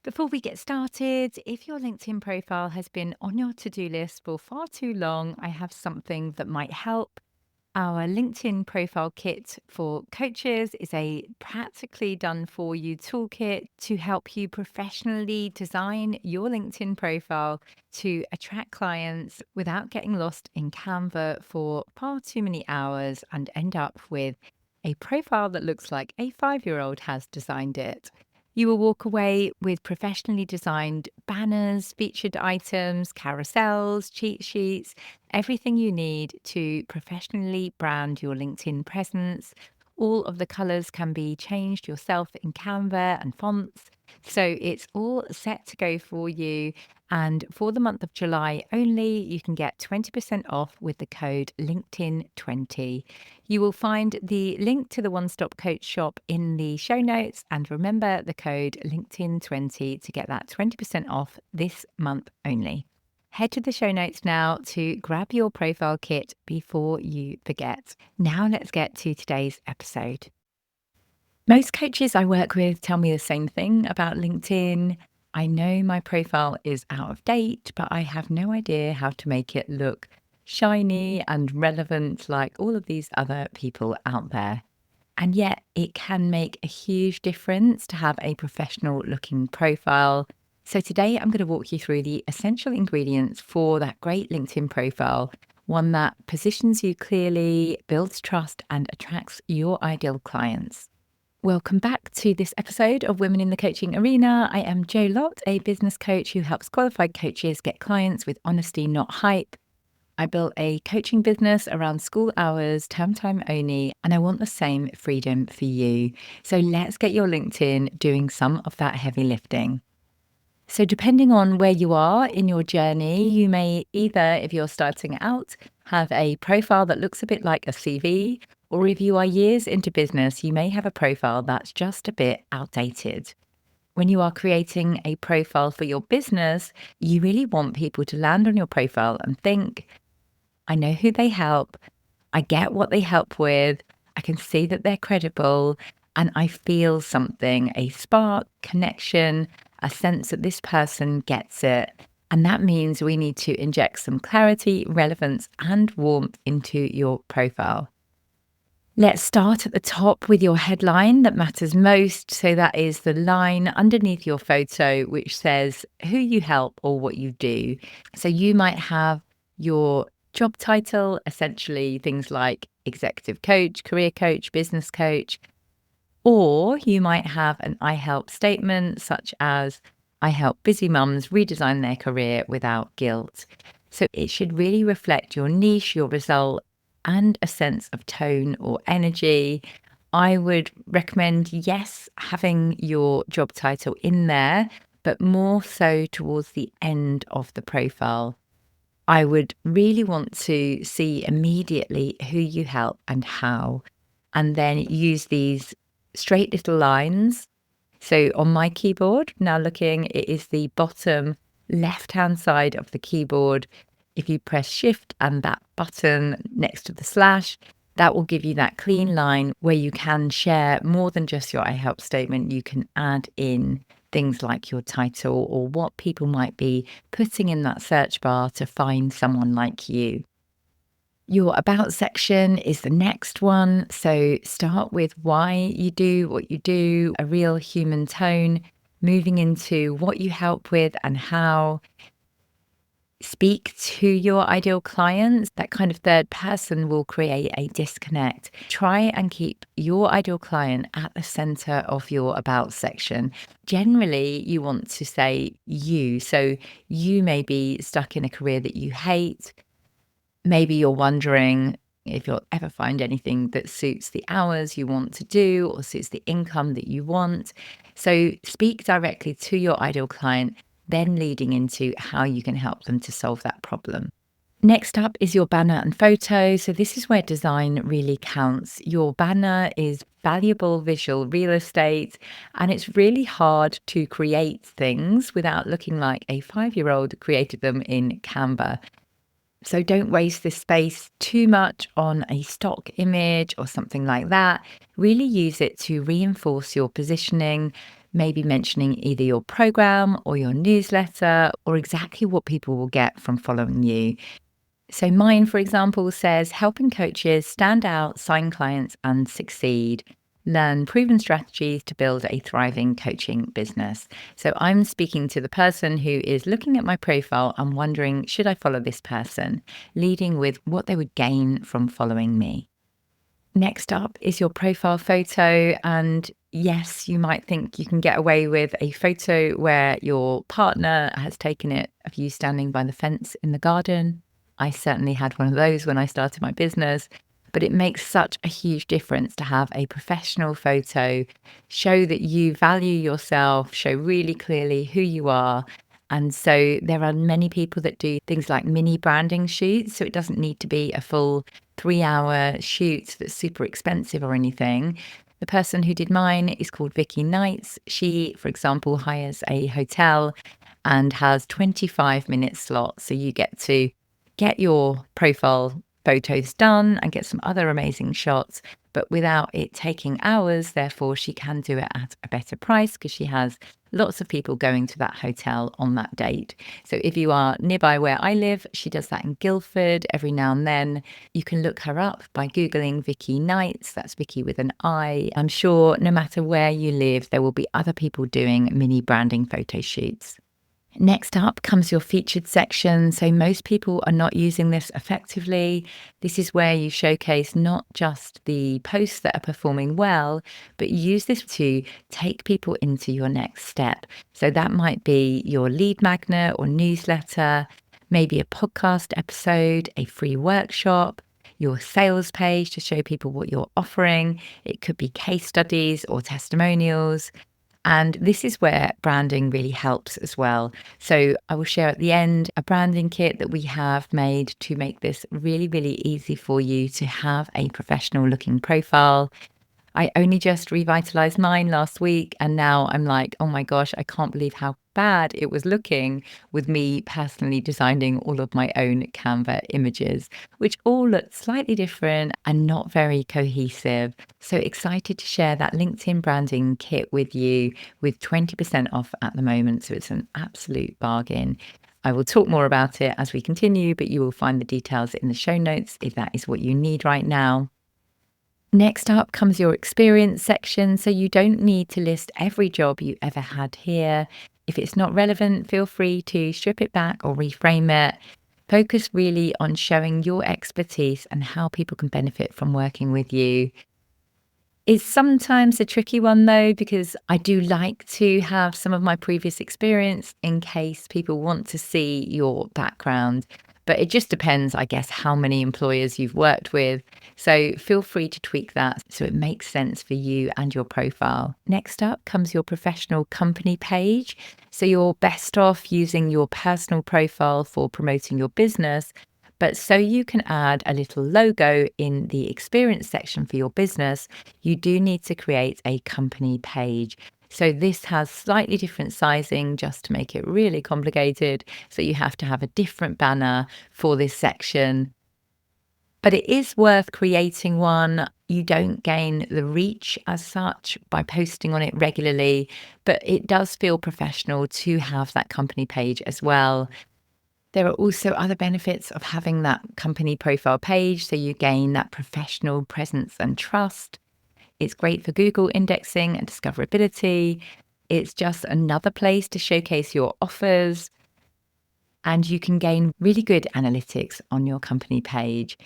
Before we get started, if your LinkedIn profile has been on your to do list for far too long, I have something that might help. Our LinkedIn profile kit for coaches is a practically done for you toolkit to help you professionally design your LinkedIn profile to attract clients without getting lost in Canva for far too many hours and end up with a profile that looks like a 5-year-old has designed it. You will walk away with professionally designed banners, featured items, carousels, cheat sheets, everything you need to professionally brand your LinkedIn presence. All of the colors can be changed yourself in Canva and fonts. So it's all set to go for you. And for the month of July only, you can get 20% off with the code LinkedIn20. You will find the link to the One Stop Coach shop in the show notes. And remember the code LinkedIn20 to get that 20% off this month only. Head to the show notes now to grab your profile kit before you forget. Now let's get to today's episode. Most coaches I work with tell me the same thing about LinkedIn. I know my profile is out of date, but I have no idea how to make it look shiny and relevant like all of these other people out there. And yet, it can make a huge difference to have a professional looking profile. So, today I'm going to walk you through the essential ingredients for that great LinkedIn profile, one that positions you clearly, builds trust, and attracts your ideal clients. Welcome back to this episode of Women in the Coaching Arena. I am Jo Lott, a business coach who helps qualified coaches get clients with honesty, not hype. I built a coaching business around school hours, term time only, and I want the same freedom for you. So let's get your LinkedIn doing some of that heavy lifting. So, depending on where you are in your journey, you may either, if you're starting out, have a profile that looks a bit like a CV, or if you are years into business, you may have a profile that's just a bit outdated. When you are creating a profile for your business, you really want people to land on your profile and think, I know who they help. I get what they help with. I can see that they're credible. And I feel something, a spark, connection, a sense that this person gets it. And that means we need to inject some clarity, relevance, and warmth into your profile. Let's start at the top with your headline that matters most. So that is the line underneath your photo, which says who you help or what you do. So you might have your job title, essentially things like executive coach, career coach, business coach, or you might have an I help statement, such as I help busy mums redesign their career without guilt. So it should really reflect your niche, your result, and a sense of tone or energy. I would recommend, yes, having your job title in there, but more so towards the end of the profile. I would really want to see immediately who you help and how, and then use these straight little lines. So on my keyboard, now looking, it is the bottom left-hand side of the keyboard. If you press Shift and that button next to the slash, that will give you that clean line where you can share more than just your I help statement. You can add in things like your title or what people might be putting in that search bar to find someone like you. Your about section is the next one. So start with why you do what you do, a real human tone, moving into what you help with and how. Speak to your ideal clients. That kind of third person will create a disconnect. Try and keep your ideal client at the center of your about section. Generally, you want to say you. So you may be stuck in a career that you hate. Maybe you're wondering if you'll ever find anything that suits the hours you want to do or suits the income that you want. So speak directly to your ideal client, then leading into how you can help them to solve that problem. Next up is your banner and photo. So this is where design really counts. Your banner is valuable visual real estate, and it's really hard to create things without looking like a 5-year-old created them in Canva. So don't waste this space too much on a stock image or something like that. Really use it to reinforce your positioning, maybe mentioning either your program or your newsletter or exactly what people will get from following you. So, mine, for example, says helping coaches stand out, sign clients, and succeed. Learn proven strategies to build a thriving coaching business. So, I'm speaking to the person who is looking at my profile and wondering, should I follow this person? Leading with what they would gain from following me. Next up is your profile photo. And yes, you might think you can get away with a photo where your partner has taken it of you standing by the fence in the garden. I certainly had one of those when I started my business, but it makes such a huge difference to have a professional photo, show that you value yourself, show really clearly who you are. And so there are many people that do things like mini branding shoots. So it doesn't need to be a full 3-hour shoot that's super expensive or anything. The person who did mine is called Vicky Knights. She, for example, hires a hotel and has 25-minute slots. So you get to get your profile photos done and get some other amazing shots, but without it taking hours. Therefore, she can do it at a better price because she has lots of people going to that hotel on that date. So if you are nearby where I live, she does that in Guildford every now and then. You can look her up by Googling Vicky Knights. That's Vicky with an I. I'm sure no matter where you live, there will be other people doing mini branding photo shoots. Next up comes your featured section. So most people are not using this effectively. This is where you showcase not just the posts that are performing well, but use this to take people into your next step. So that might be your lead magnet or newsletter, maybe a podcast episode, a free workshop, your sales page to show people what you're offering. It could be case studies or testimonials. And this is where branding really helps as well. So I will share at the end a branding kit that we have made to make this really, really easy for you to have a professional looking profile. I only just revitalized mine last week, and now I'm like, oh my gosh, I can't believe how bad it was looking with me personally designing all of my own Canva images, which all look slightly different and not very cohesive. So excited to share that LinkedIn branding kit with you with 20% off at the moment. So it's an absolute bargain. I will talk more about it as we continue, but you will find the details in the show notes if that is what you need right now. Next up comes your experience section. So you don't need to list every job you ever had here. If it's not relevant, feel free to strip it back or reframe it. Focus really on showing your expertise and how people can benefit from working with you. It's sometimes a tricky one though, because I do like to have some of my previous experience in case people want to see your background. But it just depends, I guess, how many employers you've worked with. So feel free to tweak that so it makes sense for you and your profile. Next up comes your professional company page. So you're best off using your personal profile for promoting your business. But so you can add a little logo in the experience section for your business, you do need to create a company page. So this has slightly different sizing just to make it really complicated. So you have to have a different banner for this section. But it is worth creating one. You don't gain the reach as such by posting on it regularly, but it does feel professional to have that company page as well. There are also other benefits of having that company profile page. So you gain that professional presence and trust. It's great for Google indexing and discoverability. It's just another place to showcase your offers. And you can gain really good analytics on your company page.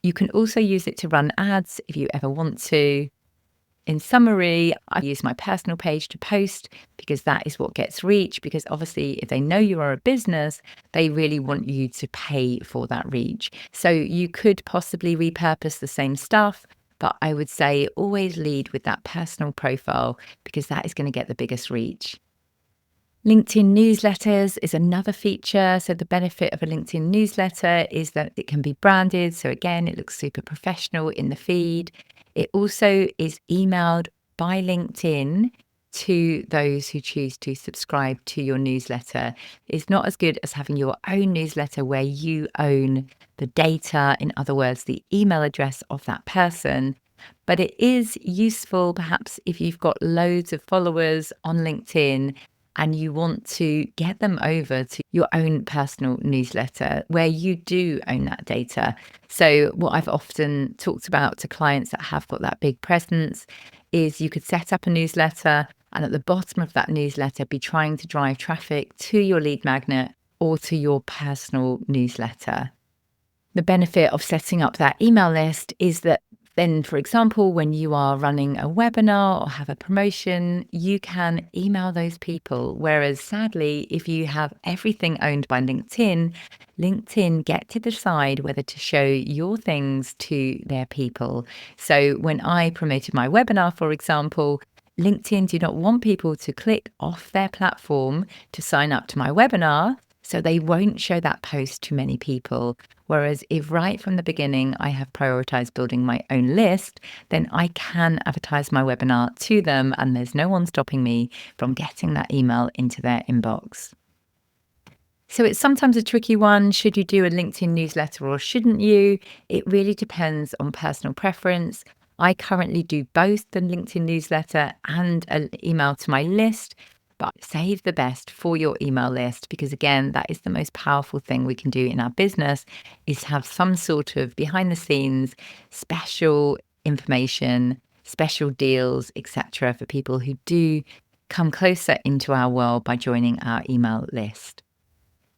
You can also use it to run ads if you ever want to. In summary, I use my personal page to post because that is what gets reach. Because obviously, if they know you are a business, they really want you to pay for that reach. So you could possibly repurpose the same stuff, but I would say always lead with that personal profile because that is going to get the biggest reach. LinkedIn newsletters is another feature. So the benefit of a LinkedIn newsletter is that it can be branded. So again, it looks super professional in the feed. It also is emailed by LinkedIn to those who choose to subscribe to your newsletter. It's not as good as having your own newsletter where you own the data, in other words, the email address of that person. But it is useful perhaps if you've got loads of followers on LinkedIn and you want to get them over to your own personal newsletter where you do own that data. So what I've often talked about to clients that have got that big presence is you could set up a newsletter and at the bottom of that newsletter be trying to drive traffic to your lead magnet or to your personal newsletter. The benefit of setting up that email list is that then, for example, when you are running a webinar or have a promotion, you can email those people. Whereas sadly, if you have everything owned by LinkedIn, LinkedIn get to decide whether to show your things to their people. So when I promoted my webinar, for example, LinkedIn do not want people to click off their platform to sign up to my webinar. So they won't show that post to many people. Whereas if right from the beginning I have prioritized building my own list, then I can advertise my webinar to them and there's no one stopping me from getting that email into their inbox. So it's sometimes a tricky one. Should you do a LinkedIn newsletter or shouldn't you? It really depends on personal preference. I currently do both the LinkedIn newsletter and an email to my list. But save the best for your email list because, again, that is the most powerful thing we can do in our business is have some sort of behind the scenes special information, special deals, etc. for people who do come closer into our world by joining our email list.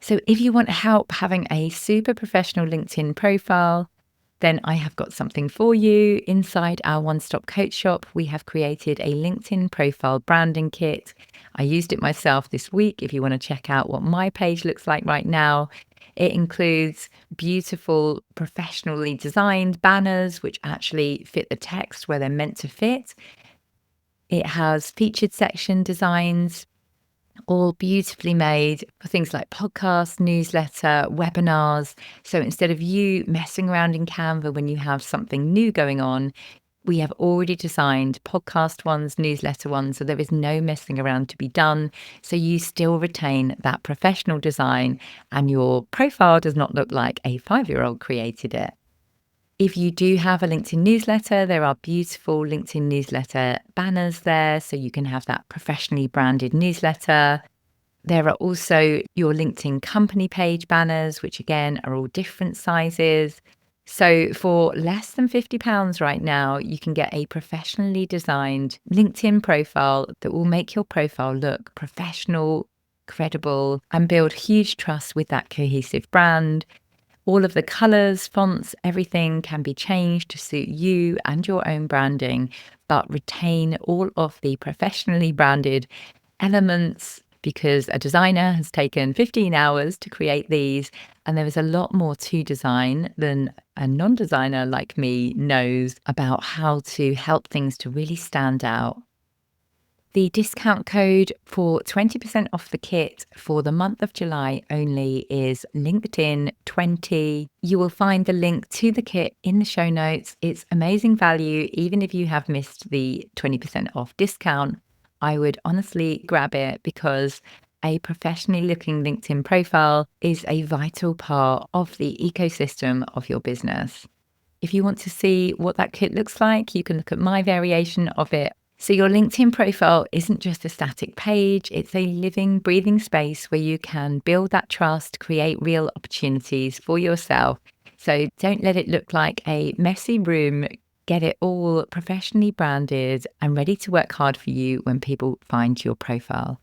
So if you want help having a super professional LinkedIn profile, then I have got something for you. Inside our one-stop coach shop, we have created a LinkedIn profile branding kit. I used it myself this week. If you want to check out what my page looks like right now, it includes beautiful, professionally designed banners, which actually fit the text where they're meant to fit. It has featured section designs, all beautifully made for things like podcasts, newsletter, webinars. So instead of you messing around in Canva when you have something new going on, we have already designed podcast ones, newsletter ones, so there is no messing around to be done. So you still retain that professional design and your profile does not look like a 5-year-old created it. If you do have a LinkedIn newsletter, there are beautiful LinkedIn newsletter banners there, so you can have that professionally branded newsletter. There are also your LinkedIn company page banners, which again are all different sizes. So for less than £50 right now, you can get a professionally designed LinkedIn profile that will make your profile look professional, credible, and build huge trust with that cohesive brand. All of the colors, fonts, everything can be changed to suit you and your own branding, but retain all of the professionally branded elements because a designer has taken 15 hours to create these. And there is a lot more to design than a non-designer like me knows about how to help things to really stand out. The discount code for 20% off the kit for the month of July only is LinkedIn20. You will find the link to the kit in the show notes. It's amazing value. Even if you have missed the 20% off discount, I would honestly grab it because a professionally looking LinkedIn profile is a vital part of the ecosystem of your business. If you want to see what that kit looks like, you can look at my variation of it. So your LinkedIn profile isn't just a static page, it's a living, breathing space where you can build that trust, create real opportunities for yourself. So don't let it look like a messy room. Get it all professionally branded and ready to work hard for you when people find your profile.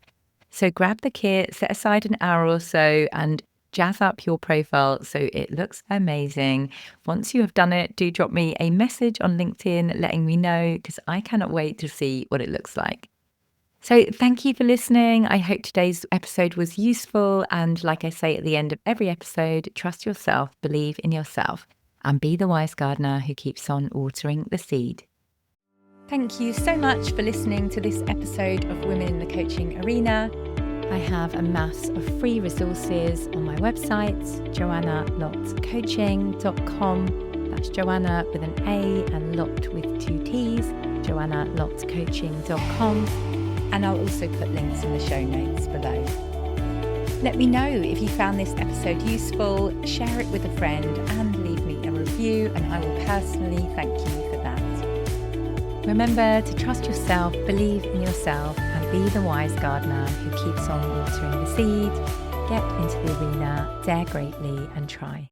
So grab the kit, set aside an hour or so and jazz up your profile so it looks amazing. Once you have done it, do drop me a message on LinkedIn letting me know because I cannot wait to see what it looks like. So thank you for listening. I hope today's episode was useful. And like I say at the end of every episode, trust yourself, believe in yourself, and be the wise gardener who keeps on watering the seed. Thank you so much for listening to this episode of Women in the Coaching Arena. I have a mass of free resources on my website, joannalottcoaching.com. That's Joanna with an A and Lott with 2 T's, joannalottcoaching.com. And I'll also put links in the show notes below. Let me know if you found this episode useful, share it with a friend and leave me a review and I will personally thank you for that. Remember to trust yourself, believe in yourself, and be the wise gardener who keeps on watering the seed. Get into the arena, dare greatly, and try.